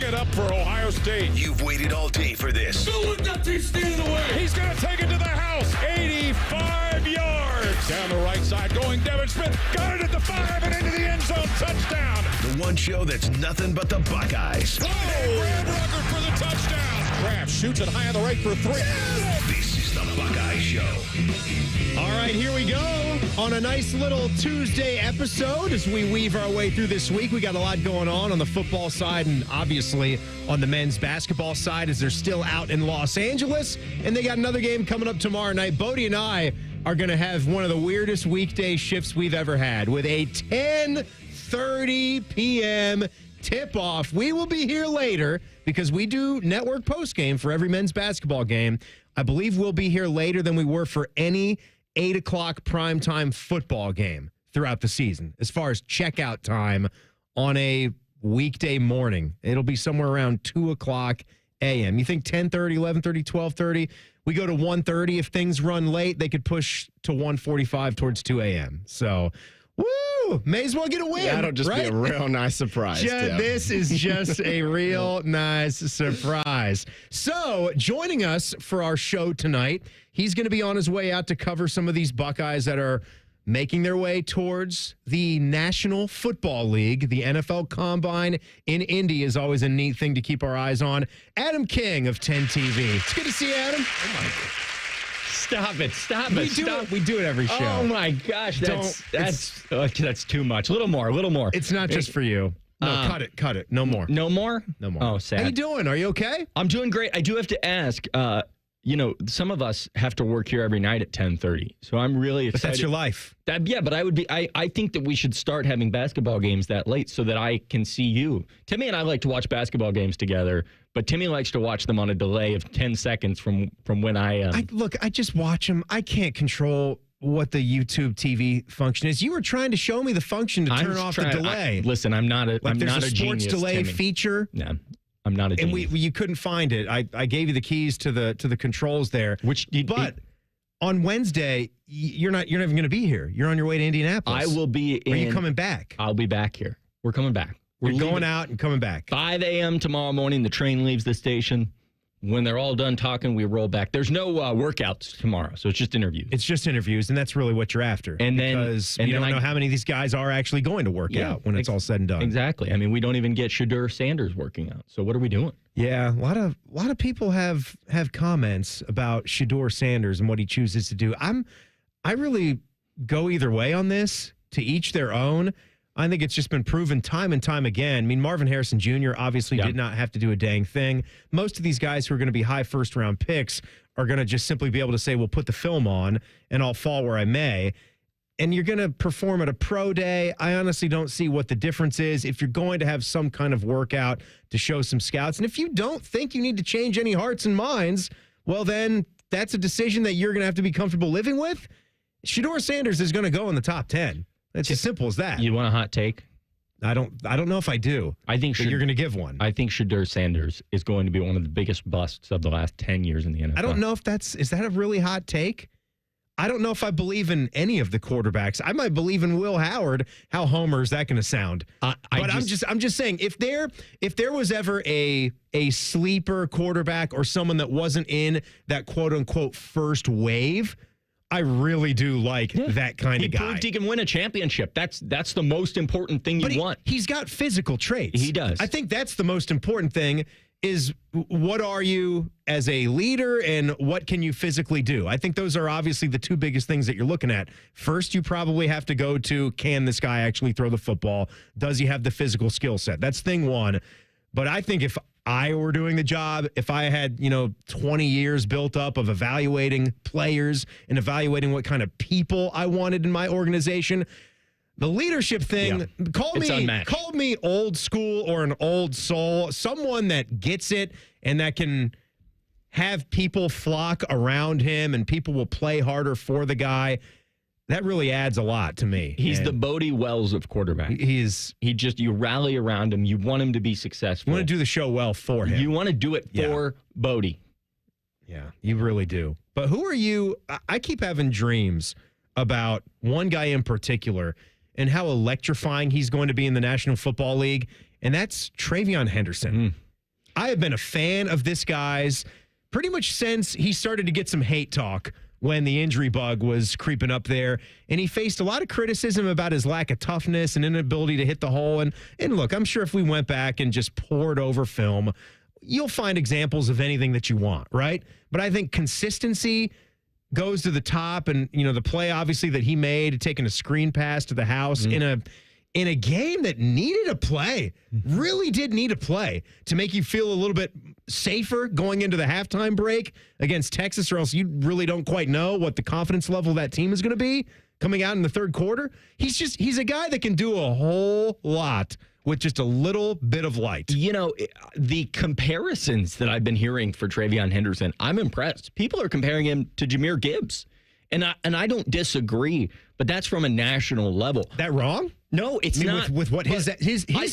it up for Ohio State. You've waited all day for this. Don't let that team stand in the way. He's going to take it to the house. 85 yards. Down the right side going Devin Smith. Got it at the 5 and into the end zone. Touchdown. The one show that's nothing but the Buckeyes. Oh, Brad Rucker for the touchdown. Kraft shoots it high on the right for 3. This is the Buckeye Show. All right, here we go on a nice little Tuesday episode as we weave our way through this week. We got a lot going on the football side and obviously on the men's basketball side as they're still out in Los Angeles. And they got another game coming up tomorrow night. Bodie and I are going to have one of the weirdest weekday shifts we've ever had with a 10:30 p.m. tip-off. We will be here later because we do network postgame for every men's basketball game. I believe we'll be here later than we were for any 8 o'clock primetime football game throughout the season. As far as checkout time on a weekday morning, it'll be somewhere around 2 o'clock a.m. You think 10:30, 11:30, 12:30? We go to 1:30. If things run late, they could push to 1:45 towards 2 a.m. So, woo! May as well get a win. That'll just be a real nice surprise. This is just a real nice surprise. So, joining us for our show tonight, he's going to be on his way out to cover some of these Buckeyes that are making their way towards the National Football League. The NFL Combine in Indy is always a neat thing to keep our eyes on. Adam King of 10 TV. It's good to see you, Adam. Oh, my God. Stop it. We do it every show. Oh, my gosh. That's too much. A little more. It's not just for you. No, cut it. No more. No more? No more. Oh, sad. How you doing? Are you okay? I'm doing great. I do have to ask, some of us have to work here every night at 10:30. So I'm really excited. But that's your life. But I think that we should start having basketball games that late so that I can see you. Timmy and I like to watch basketball games together, but Timmy likes to watch them on a delay of 10 seconds from when I just watch them. I can't control what the YouTube TV function is. You were trying to show me the function to turn off the delay. Listen, I'm not a there's not a a sports genius, delay Timmy. feature. No. I'm not a genius. And you couldn't find it. I gave you the keys to the controls there. On Wednesday, you're not even going to be here. You're on your way to Indianapolis. I will be Are you coming back? I'll be back here. We're coming back. We're going out and coming back. 5 a.m. tomorrow morning. The train leaves the station. When they're all done talking, we roll back. There's no workouts tomorrow, so it's just interviews. It's just interviews, and that's really what you're after. Because you don't know how many of these guys are actually going to work out when it's all said and done. Exactly. I mean, we don't even get Shedeur Sanders working out. So what are we doing? Yeah, a lot of people have comments about Shedeur Sanders and what he chooses to do. I really go either way on this. To each their own. I think it's just been proven time and time again. I mean, Marvin Harrison Jr. obviously did not have to do a dang thing. Most of these guys who are going to be high first-round picks are going to just simply be able to say, well, put the film on, and I'll fall where I may. And you're going to perform at a pro day. I honestly don't see what the difference is. If you're going to have some kind of workout to show some scouts, and if you don't think you need to change any hearts and minds, well, then that's a decision that you're going to have to be comfortable living with. Shedeur Sanders is going to go in the top 10. It's as simple as that. You want a hot take? I don't know if I do. I think you're going to give one. I think Shedeur Sanders is going to be one of the biggest busts of the last 10 years in the NFL. I don't know if is that a really hot take? I don't know if I believe in any of the quarterbacks. I might believe in Will Howard. How homer is that going to sound? I'm just saying if there was ever a sleeper quarterback or someone that wasn't in that quote unquote first wave, I really do like that kind of guy. He proved he can win a championship. That's the most important thing you want. He's got physical traits. He does. I think that's the most important thing is what are you as a leader and what can you physically do? I think those are obviously the two biggest things that you're looking at. First, you probably have to go to, can this guy actually throw the football? Does he have the physical skill set? That's thing one. But I think if I were doing the job, if I had, 20 years built up of evaluating players and evaluating what kind of people I wanted in my organization, the leadership thing, call me old school or an old soul, someone that gets it and that can have people flock around him and people will play harder for the guy. That really adds a lot to me. He's the Bodie Wells of quarterback. You rally around him. You want him to be successful. You want to do the show well for him. You want to do it for Bodie. Yeah, you really do. But who are you? I keep having dreams about one guy in particular and how electrifying he's going to be in the National Football League, and that's Travion Henderson. I have been a fan of this guy's pretty much since he started to get some hate talk when the injury bug was creeping up there. And he faced a lot of criticism about his lack of toughness and inability to hit the hole. And look, I'm sure if we went back and just poured over film, you'll find examples of anything that you want, right? But I think consistency goes to the top. And, the play, obviously, that he made, taking a screen pass to the house in a game that needed a play, really did need a play to make you feel a little bit safer going into the halftime break against Texas, or else you really don't quite know what the confidence level of that team is going to be coming out in the third quarter. He's a guy that can do a whole lot with just a little bit of light. The comparisons that I've been hearing for TreVeyon Henderson, I'm impressed. People are comparing him to Jahmyr Gibbs. And I don't disagree, but that's from a national level. That wrong? No, it's not. With what his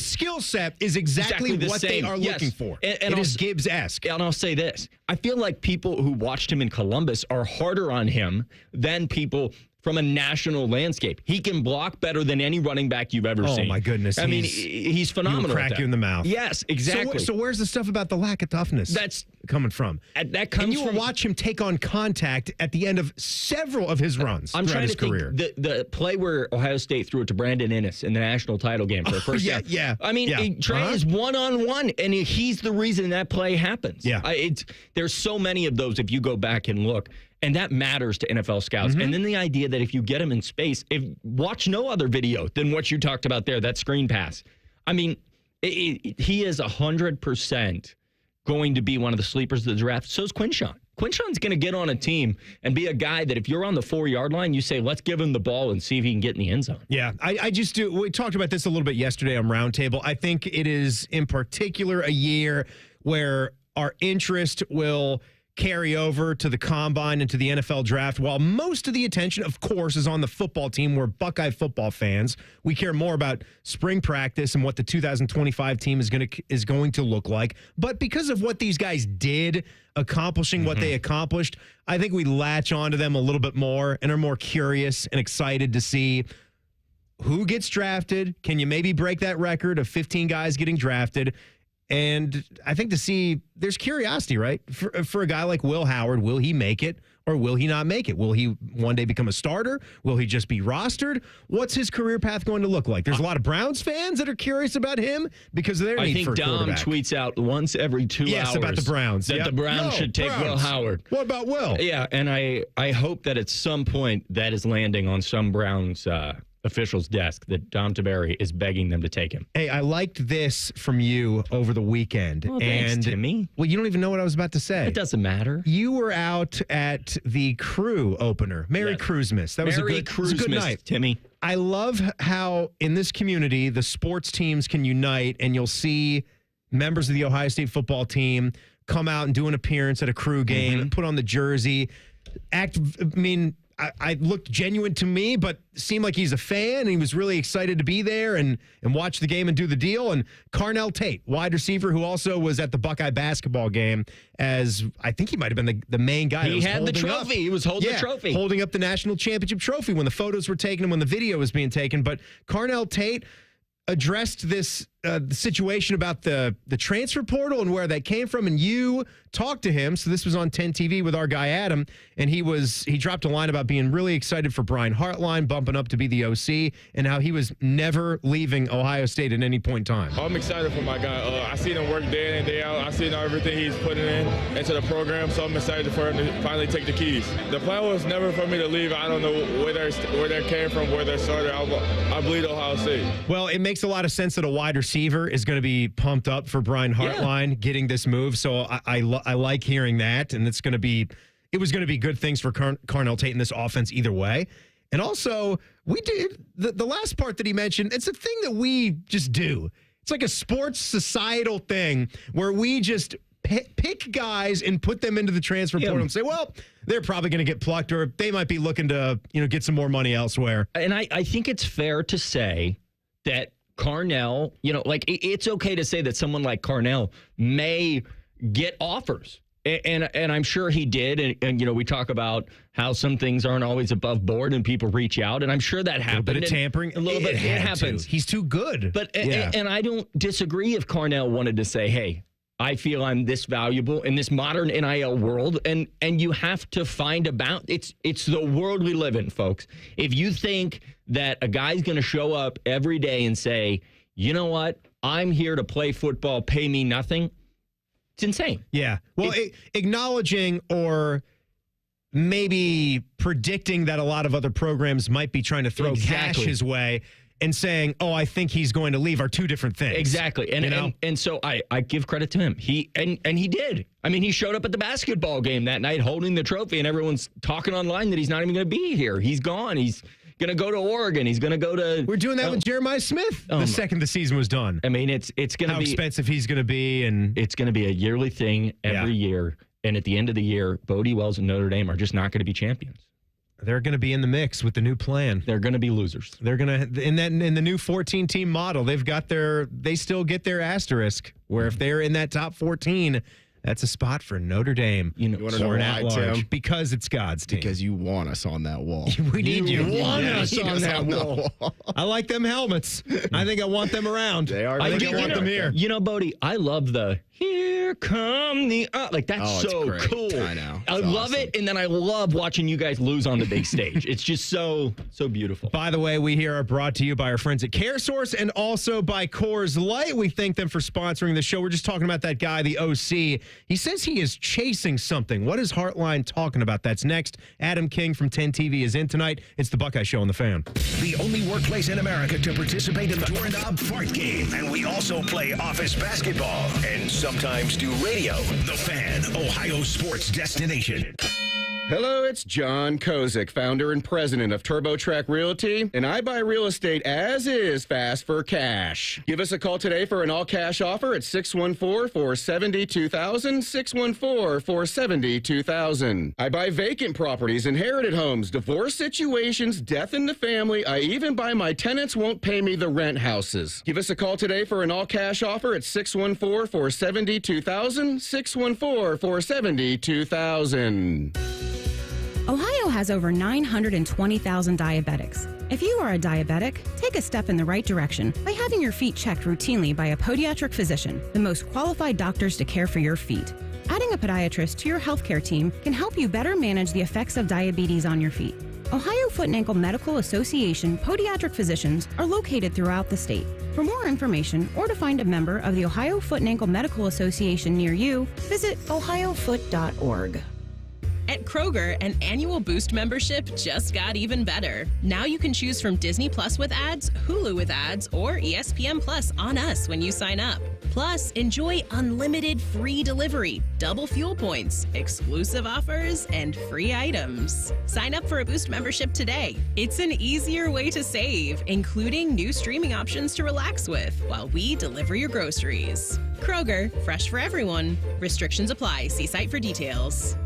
skill set is exactly what same. They are looking for. And it is Gibbs-esque. And I'll say this. I feel like people who watched him in Columbus are harder on him than people from a national landscape. He can block better than any running back you've ever seen. Oh, my goodness. I mean, he's phenomenal. Crack you in the mouth. Yes, exactly. So where's the stuff about the lack of toughness that's coming from? That comes and you will watch him take on contact at the end of several of his runs I'm throughout trying his to career. Think the play where Ohio State threw it to Brandon Inniss in the national title game for the first time. Yeah. I mean, Trey is one-on-one, and he's the reason that play happens. Yeah. There's so many of those if you go back and look. And that matters to NFL scouts. And then the idea that if you get him in space, watch no other video than what you talked about there, that screen pass. I mean, he is 100% going to be one of the sleepers of the draft. So is Quinshon. Quinshon's going to get on a team and be a guy that if you're on the 4-yard line, you say, let's give him the ball and see if he can get in the end zone. Yeah, I just do. We talked about this a little bit yesterday on Roundtable. I think it is in particular a year where our interest will carry over to the combine and to the NFL draft, while most of the attention, of course, is on the football team. We're Buckeye football fans. We care more about spring practice and what the 2025 team is going to look like. But because of what these guys did, accomplishing what they accomplished, I think we latch onto them a little bit more and are more curious and excited to see who gets drafted. Can you maybe break that record of 15 guys getting drafted? And I think to see, there's curiosity, right? For a guy like Will Howard, will he make it or will he not make it? Will he one day become a starter? Will he just be rostered? What's his career path going to look like? There's a lot of Browns fans that are curious about him because of their need for a quarterback. I think Dom tweets out once every 2 hours. Yes, about the Browns. That the Browns should take Will Howard. What about Will? Yeah, and I hope that at some point that is landing on some Browns official's desk that Dom Tiberi is begging them to take him. Hey, I liked this from you over the weekend. Well, thanks, Timmy. Well, you don't even know what I was about to say. It doesn't matter. You were out at the Crew opener. Merry Cruismas. That was a good night. Timmy. I love how in this community the sports teams can unite, and you'll see members of the Ohio State football team come out and do an appearance at a Crew game, put on the jersey, I looked genuine to me, but seemed like he's a fan, and he was really excited to be there and watch the game and do the deal. And Carnell Tate, wide receiver, who also was at the Buckeye basketball game, as I think he might have been the main guy. He had the trophy. He was holding the trophy. Holding up the national championship trophy when the photos were taken and when the video was being taken. But Carnell Tate addressed this situation about the transfer portal and where that came from, and you talked to him. So this was on 10 TV with our guy Adam, and he dropped a line about being really excited for Brian Hartline bumping up to be the OC, and how he was never leaving Ohio State at any point in time. I'm excited for my guy. I seen him work day in and day out. I seen everything he's putting into the program, so I'm excited for him to finally take the keys. The plan was never for me to leave. I don't know where they came from, where they started. I bleed Ohio State. Well, it makes a lot of sense that a wide receiver is going to be pumped up for Brian Hartline getting this move. So I like hearing that, and it was going to be good things for Carnell Tate in this offense either way. And also, we did the last part that he mentioned. It's a thing that we just do. It's like a sports societal thing where we just pick guys and put them into the transfer portal and say, well, they're probably going to get plucked, or they might be looking to get some more money elsewhere. And I think it's fair to say that Carnell, it's okay to say that someone like Carnell may get offers. And I'm sure he did. And we talk about how some things aren't always above board and people reach out. And I'm sure that happened. A little bit of tampering. A little bit. It happens. He's too good. But and I don't disagree if Carnell wanted to say, hey, I feel I'm this valuable in this modern NIL world, and you have to find it's the world we live in, folks. If you think that a guy's going to show up every day and say, you know what, I'm here to play football, pay me nothing, it's insane. Yeah. Well, acknowledging or maybe predicting that a lot of other programs might be trying to throw cash his way and saying, oh, I think he's going to leave are two different things. Exactly. And so I give credit to him. He did. I mean, he showed up at the basketball game that night holding the trophy, and everyone's talking online that he's not even going to be here. He's gone. He's going to go to Oregon. He's going to go to... We're doing that with Jeremiah Smith the second the season was done. I mean, it's going to be... How expensive he's going to be. And it's going to be a yearly thing every year. And at the end of the year, Bodie Wells and Notre Dame are just not going to be champions. They're going to be in the mix with the new plan. They're going to be losers. They're going to in the new 14-team model. They still get their asterisk. Where if they're in that top 14, that's a spot for Notre Dame. You want to know why, Tim? Because it's God's team. Because you want us on that wall. We need you. You want us on that wall. I like them helmets. I think I want them around. They are. I think I want them here. You know, Bodie, I love the "Here Come the" like that's so great. cool. I know. I love it, and then I love watching you guys lose on the big stage. It's just so beautiful. By the way, we here are brought to you by our friends at CareSource and also by Coors Light. We thank them for sponsoring the show. We're just talking about that guy, the OC. He says he is chasing something. What is Hartline talking about? That's next. Adam King from 10 TV is in tonight. It's the Buckeye Show on the Fan. The only workplace in America to participate in the Doorknob Fart Game. And we also play office basketball and sometimes do radio. The Fan, Ohio sports destination. Hello, it's John Kozik, founder and president of TurboTrack Realty, and I buy real estate as is fast for cash. Give us a call today for an all-cash offer at 614-470-2000, 614-470-2000. I buy vacant properties, inherited homes, divorce situations, death in the family. I even buy my tenants won't pay me the rent houses. Give us a call today for an all-cash offer at 614-470-2000, 614-470-2000. Ohio has over 920,000 diabetics. If you are a diabetic, take a step in the right direction by having your feet checked routinely by a podiatric physician, the most qualified doctors to care for your feet. Adding a podiatrist to your healthcare team can help you better manage the effects of diabetes on your feet. Ohio Foot and Ankle Medical Association podiatric physicians are located throughout the state. For more information or to find a member of the Ohio Foot and Ankle Medical Association near you, visit ohiofoot.org. At Kroger, an annual Boost membership just got even better. Now you can choose from Disney Plus with ads, Hulu with ads, or ESPN Plus on us when you sign up. Plus, enjoy unlimited free delivery, double fuel points, exclusive offers, and free items. Sign up for a Boost membership today. It's an easier way to save, including new streaming options to relax with while we deliver your groceries. Kroger, fresh for everyone. Restrictions apply. See site for details.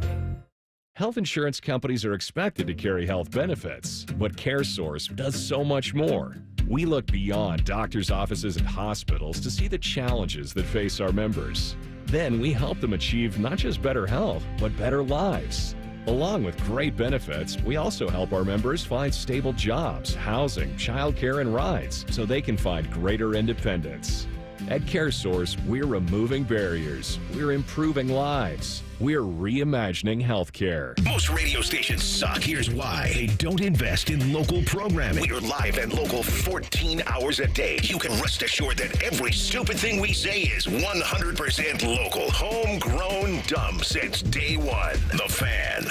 Health insurance companies are expected to carry health benefits, but CareSource does so much more. We look beyond doctors' offices and hospitals to see the challenges that face our members. Then we help them achieve not just better health, but better lives. Along with great benefits, we also help our members find stable jobs, housing, childcare, and rides so they can find greater independence. At CareSource, we're removing barriers. We're improving lives. We're reimagining healthcare. Most radio stations suck. Here's why. They don't invest in local programming. We're live and local 14 hours a day. You can rest assured that every stupid thing we say is 100% local. Homegrown dumb since day one. The Fan.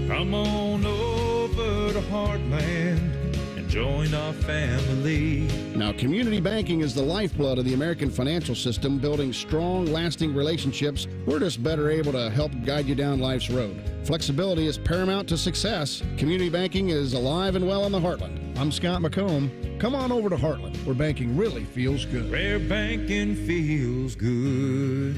Come on over to Heartland. Join our family. Now, community banking is the lifeblood of the American financial system, building strong, lasting relationships. We're just better able to help guide you down life's road. Flexibility is paramount to success. Community banking is alive and well in the Heartland. I'm Scott McComb. Come on over to Heartland, where banking really feels good. Where banking feels good.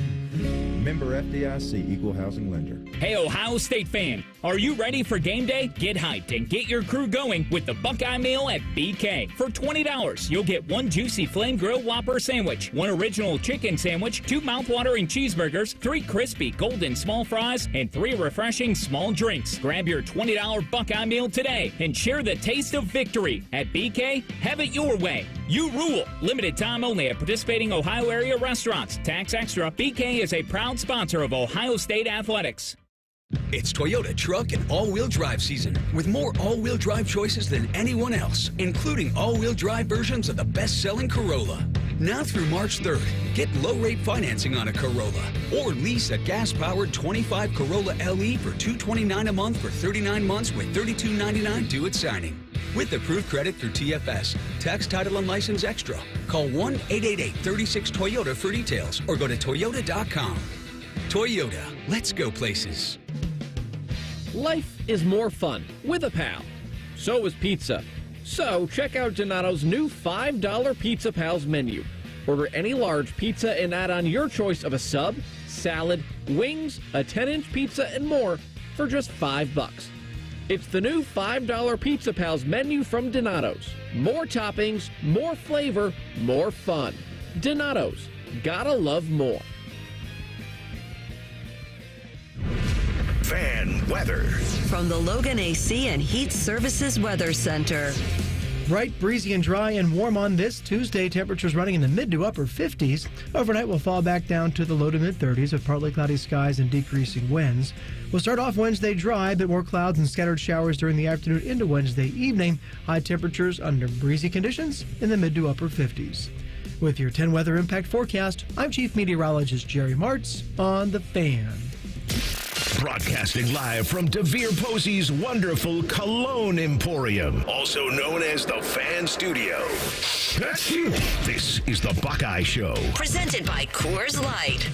Member FDIC, Equal Housing Lender. Hey, Ohio State fan, are you ready for game day? Get hyped and get your crew going with the Buckeye Meal at BK. For $20, you'll get one juicy flame grilled Whopper sandwich, one original chicken sandwich, 2 mouthwatering cheeseburgers, 3 crispy golden small fries, and 3 refreshing small drinks. Grab your $20 Buckeye Meal today and share the taste of victory. free. At BK, have it your way. You rule. Limited time only at participating Ohio area restaurants. Tax extra. BK is a proud sponsor of Ohio State Athletics. It's Toyota truck and all-wheel drive season with more all-wheel drive choices than anyone else, including all-wheel drive versions of the best-selling Corolla. Now through March 3rd, get low-rate financing on a Corolla or lease a gas-powered 25 Corolla LE for $229 a month for 39 months with $32.99 due at signing. With approved credit through TFS, tax, title, and license extra. Call 1-888-36-TOYOTA for details or go to toyota.com. Toyota, let's go places. Life is more fun with a pal. So is pizza. So check out Donato's new $5 Pizza Pals menu. Order any large pizza and add on your choice of a sub, salad, wings, a 10-inch pizza, and more for just $5. It's the new $5 Pizza Pals menu from Donato's. More toppings, more flavor, more fun. Donato's. Gotta love more. Fan weather. From the Logan AC and Heat Services Weather Center. Bright, breezy, and dry and warm on this Tuesday. Temperatures running in the mid to upper 50s. Overnight will fall back down to the low to mid 30s with partly cloudy skies and decreasing winds. We'll start off Wednesday dry, but more clouds and scattered showers during the afternoon into Wednesday evening. High temperatures under breezy conditions in the mid to upper 50s. With your 10 weather impact forecast, I'm Chief Meteorologist Jerry Martz on The Fan. Broadcasting live from DeVere Posey's wonderful Cologne Emporium, also known as the Fan Studio. This is the Buckeye Show. Presented by Coors Light.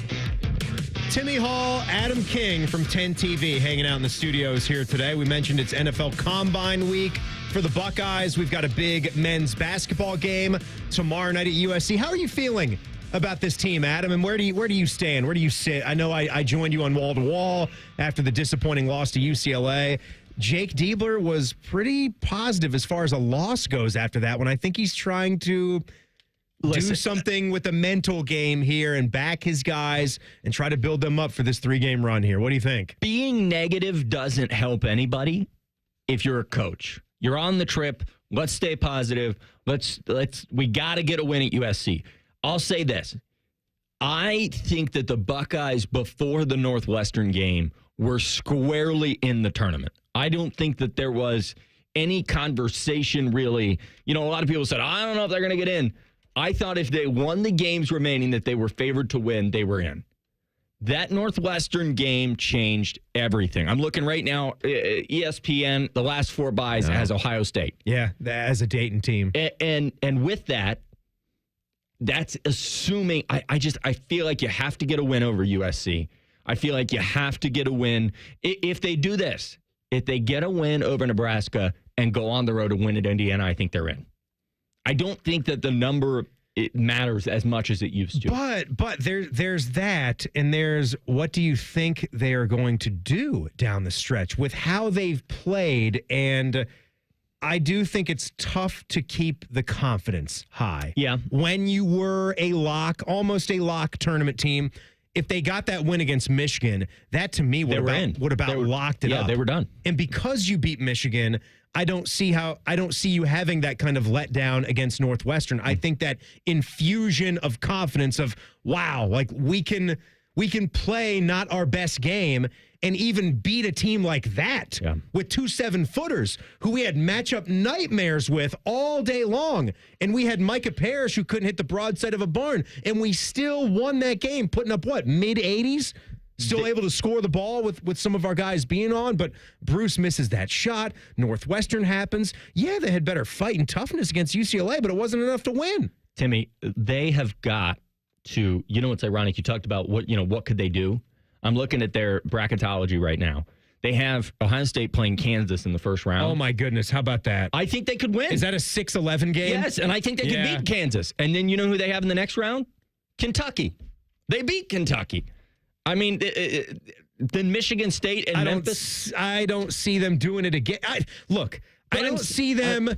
Timmy Hall, Adam King from 10 TV hanging out in the studios here today. We mentioned it's NFL Combine Week for the Buckeyes. We've got a big men's basketball game tomorrow night at USC. How are you feeling about this team, Adam, and where do you stand? Where do you sit? I know I joined you on Wall to Wall after the disappointing loss to UCLA. Jake Diebler was pretty positive as far as a loss goes after that one. I think he's trying to do something with the mental game here and back his guys and try to build them up for this 3-game run here. What do you think? Being negative doesn't help anybody if you're a coach. You're on the trip. Let's stay positive. We got to get a win at USC. I'll say this. I think that the Buckeyes before the Northwestern game were squarely in the tournament. I don't think that there was any conversation really. You know, a lot of people said, I don't know if they're going to get in. I thought if they won the games remaining that they were favored to win, they were in. That Northwestern game changed everything. I'm looking right now, ESPN, the last 4 buys has Ohio State. Yeah, as a Dayton team. And with that, that's assuming I feel like you have to get a win over USC. I feel like you have to get a win. If they do this, if they get a win over Nebraska and go on the road to win at Indiana, I think they're in. I don't think that the number it matters as much as it used to. But there's that, and there's what do you think they are going to do down the stretch with how they've played, and I do think it's tough to keep the confidence high. Yeah. When you were a lock, almost a lock tournament team, if they got that win against Michigan, that to me would about locked it up. Yeah, they were done. And because you beat Michigan, I don't see you having that kind of letdown against Northwestern. I think that infusion of confidence of, wow, like we can play not our best game and even beat a team like that with 2 7-footers who we had matchup nightmares with all day long. And we had Micah Parrish who couldn't hit the broadside of a barn. And we still won that game, putting up, mid-80s? Still able to score the ball with some of our guys being on, but Bruce misses that shot. Northwestern happens. Yeah, they had better fight and toughness against UCLA, but it wasn't enough to win. Timmy, they have got to, what's ironic, you talked about what could they do? I'm looking at their bracketology right now. They have Ohio State playing Kansas in the first round. Oh, my goodness. How about that? I think they could win. Is that a 6-11 game? Yes, and I think they could beat Kansas. And then you know who they have in the next round? Kentucky. They beat Kentucky. I mean, then Michigan State and Memphis. I don't see them doing it again. I don't see them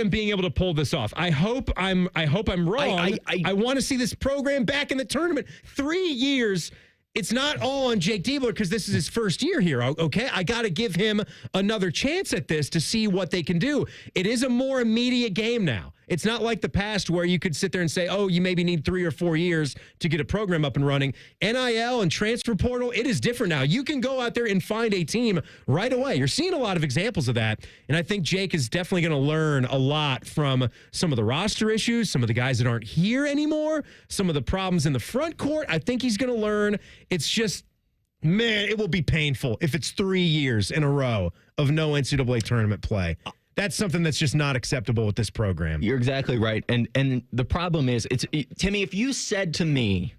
being able to pull this off. I hope I'm wrong. I want to see this program back in the tournament. 3 years it's not all on Jake Diebler because this is his first year here, okay? I got to give him another chance at this to see what they can do. It is a more immediate game now. It's not like the past where you could sit there and say, oh, you maybe need 3 or 4 years to get a program up and running. NIL and transfer portal, it is different now. You can go out there and find a team right away. You're seeing a lot of examples of that. And I think Jake is definitely going to learn a lot from some of the roster issues, some of the guys that aren't here anymore, some of the problems in the front court. I think he's going to learn. It's just, man, it will be painful if it's 3 years in a row of no NCAA tournament play. That's something that's just not acceptable with this program. You're exactly right. And the problem is, Timmy, if you said to me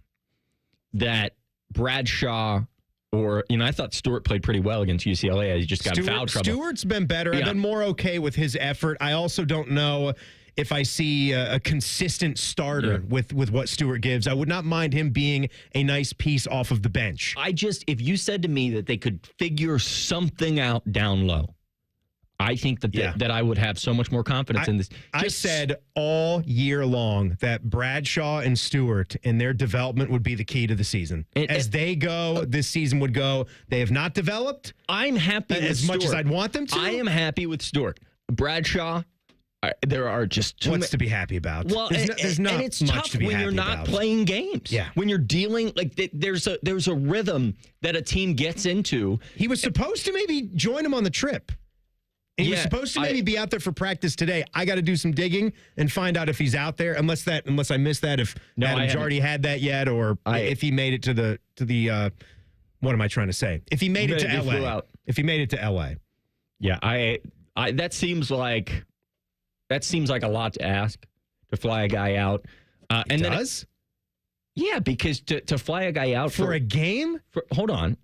that Bradshaw or, I thought Stewart played pretty well against UCLA. He just got in foul trouble. Stewart's been better. Yeah. I've been more okay with his effort. I also don't know if I see a consistent starter with what Stewart gives. I would not mind him being a nice piece off of the bench. If you said to me that they could figure something out down low, I think that I would have so much more confidence in this. I said all year long that Bradshaw and Stewart and their development would be the key to the season. As they go, this season would go. They have not developed. I'm happy with as much as I'd want them to. I am happy with Stewart. Bradshaw, there are just too much to be happy about. Well, there's not and it's much tough to be when happy you're not about. playing games. Yeah, when you're dealing there's a rhythm that a team gets into. He was supposed to maybe join him on the trip. And he was supposed to maybe be out there for practice today. I got to do some digging and find out if he's out there. Unless I missed that, if Adam Jardy had that yet, or if he made it to the what am I trying to say? If he made it to LA. If he made it to LA. Yeah, I that seems like a lot to ask to fly a guy out. And does? Yeah, because to fly a guy out for a game? Hold on.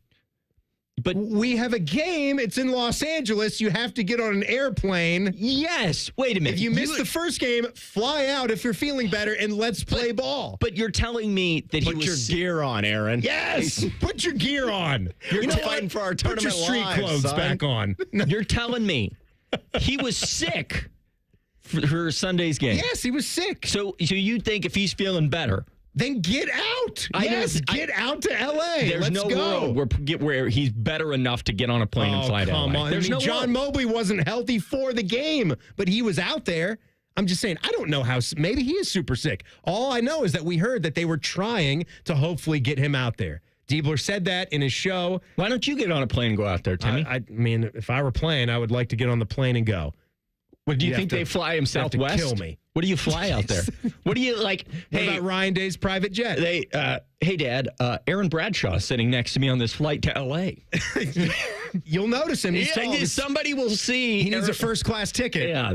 But we have a game. It's in Los Angeles. You have to get on an airplane. Yes. Wait a minute. If you miss the first game, fly out if you're feeling better, and let's play ball. But you're telling me that put your gear on, Aaron. Yes. Put your gear on. You're fighting for our tournament. Put your street clothes back on. You're telling me he was sick for Sunday's game. Yes, he was sick. So you think if he's feeling better, then get out. Get out to L.A. There's Let's no go. world where he's better enough to get on a plane and fly to Come LA. on. There's John Mobley wasn't healthy for the game, but he was out there. I'm just saying, I don't know how. Maybe he is super sick. All I know is that we heard that they were trying to hopefully get him out there. Diebler said that in his show. Why don't you get on a plane and go out there, Timmy? I mean, if I were playing, I would like to get on the plane and go. What do you think they fly him Southwest? Kill me. What do you fly out there? What do you like? What about Ryan Day's private jet? Hey, Dad, Aaron Bradshaw is sitting next to me on this flight to L.A. You'll notice him. Somebody will see. He needs a first-class ticket. Yeah,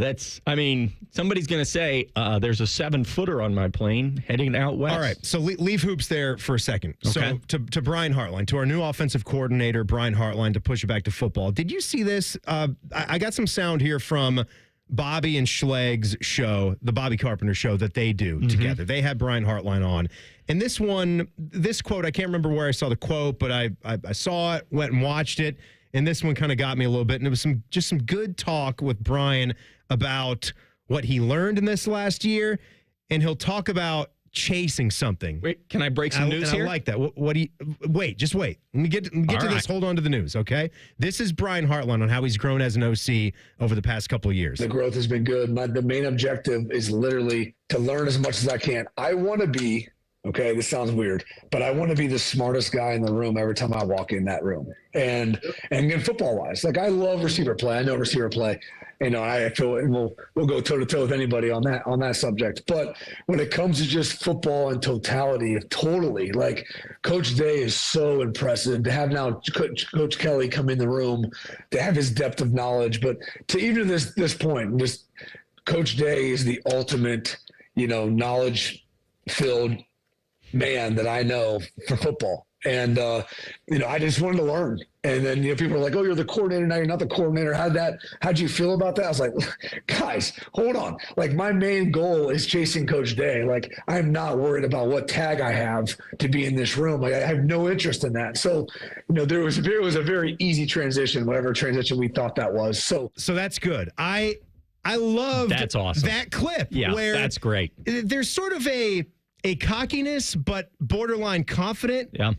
somebody's going to say, there's a 7-footer on my plane heading out west. All right, so leave hoops there for a second. Okay. So to Brian Hartline, to our new offensive coordinator, Brian Hartline, to push it back to football. Did you see this? I got some sound here from Bobby and Schleg's show, the Bobby Carpenter show that they do together. They had Brian Hartline on. And this quote, I can't remember where I saw the quote, but I saw it, went and watched it, and this one kind of got me a little bit. And it was some good talk with Brian about what he learned in this last year, and he'll talk about chasing something. Wait, can I break some news here? I like that. Just wait. Let me get to this. Hold on to the news, okay? This is Brian Hartline on how he's grown as an OC over the past couple of years. The growth has been good. The main objective is literally to learn as much as I can. I want to be, okay, this sounds weird, but I want to be the smartest guy in the room every time I walk in that room. And football-wise, I love receiver play. I know receiver play. I feel, and we'll go toe-to-toe with anybody on that subject. But when it comes to just football and totality, totally, Coach Day is so impressive to have now Coach Kelly come in the room, to have his depth of knowledge. But to even this point, just Coach Day is the ultimate, knowledge-filled man that I know for football. And, I just wanted to learn. And then, people are like, oh, you're the coordinator. Now you're not the coordinator. How'd you feel about that? I was like, guys, hold on. My main goal is chasing Coach Day. I'm not worried about what tag I have to be in this room. I have no interest in that. So, it was a very easy transition, whatever transition we thought that was. So that's good. I love that's awesome. That clip. Yeah, where that's great. There's sort of a cockiness, but borderline confident. Yeah.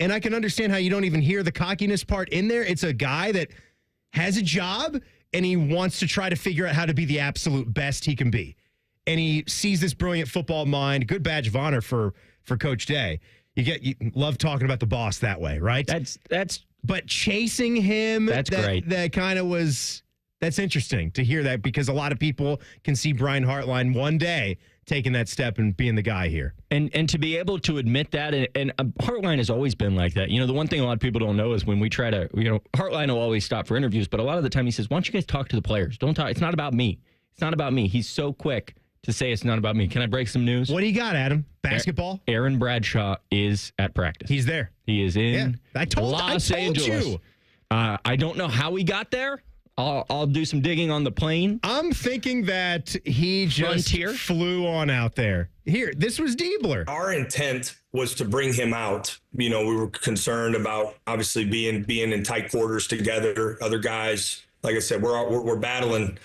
And I can understand how you don't even hear the cockiness part in there. It's a guy that has a job, and he wants to try to figure out how to be the absolute best he can be. And he sees this brilliant football mind, good badge of honor for Coach Day. You love talking about the boss that way, right? But chasing him, that's great. That kind of that's interesting to hear that, because a lot of people can see Brian Hartline one day taking that step and being the guy here. And to be able to admit that, and Hartline has always been like that. The one thing a lot of people don't know is when we try to, Hartline will always stop for interviews, but a lot of the time he says, why don't you guys talk to the players? Don't talk. It's not about me. It's not about me. He's so quick to say it's not about me. Can I break some news? What do you got, Adam? Basketball? Aaron Bradshaw is at practice. He's there. He is in Los Angeles. You. I don't know how he got there. I'll do some digging on the plane. I'm thinking that he just flew on out there. Here, this was Diebler. Our intent was to bring him out. We were concerned about obviously being in tight quarters together. Other guys, like I said, we're battling,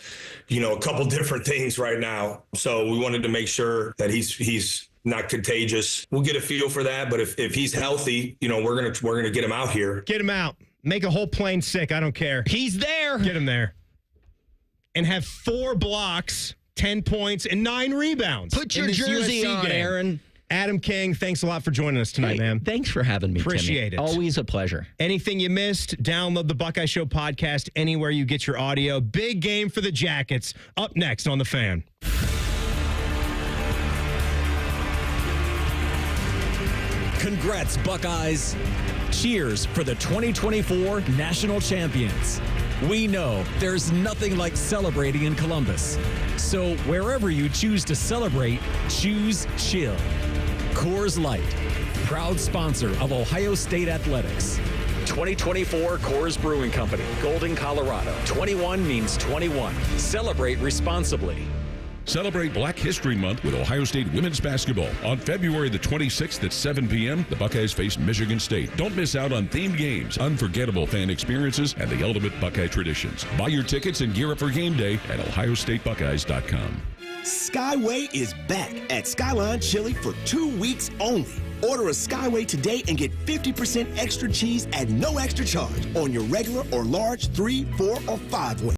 a couple different things right now. So we wanted to make sure that he's not contagious. We'll get a feel for that. But if he's healthy, we're gonna get him out here. Get him out. Make a whole plane sick. I don't care. He's there. Get him there. And have 4 blocks, 10 points, and 9 rebounds. Put your jersey on, Aaron. Adam King, thanks a lot for joining us tonight, man. Thanks for having me, Appreciate Timmy. it. Always a pleasure. Anything you missed, download the Buckeye Show podcast anywhere you get your audio. Big game for the Jackets. Up next on The Fan. Congrats, Buckeyes. Cheers for the 2024 national champions. We know there's nothing like celebrating in Columbus. So wherever you choose to celebrate, choose chill. Coors Light, proud sponsor of Ohio State Athletics. 2024 Coors Brewing Company, Golden, Colorado. 21 means 21. Celebrate responsibly. Celebrate Black History Month with Ohio State women's basketball. On February the 26th at 7 p.m., the Buckeyes face Michigan State. Don't miss out on themed games, unforgettable fan experiences, and the ultimate Buckeye traditions. Buy your tickets and gear up for game day at ohiostatebuckeyes.com. Skyway is back at Skyline Chili for 2 weeks only. Order a Skyway today and get 50% extra cheese at no extra charge on your regular or large 3, 4, or 5 way.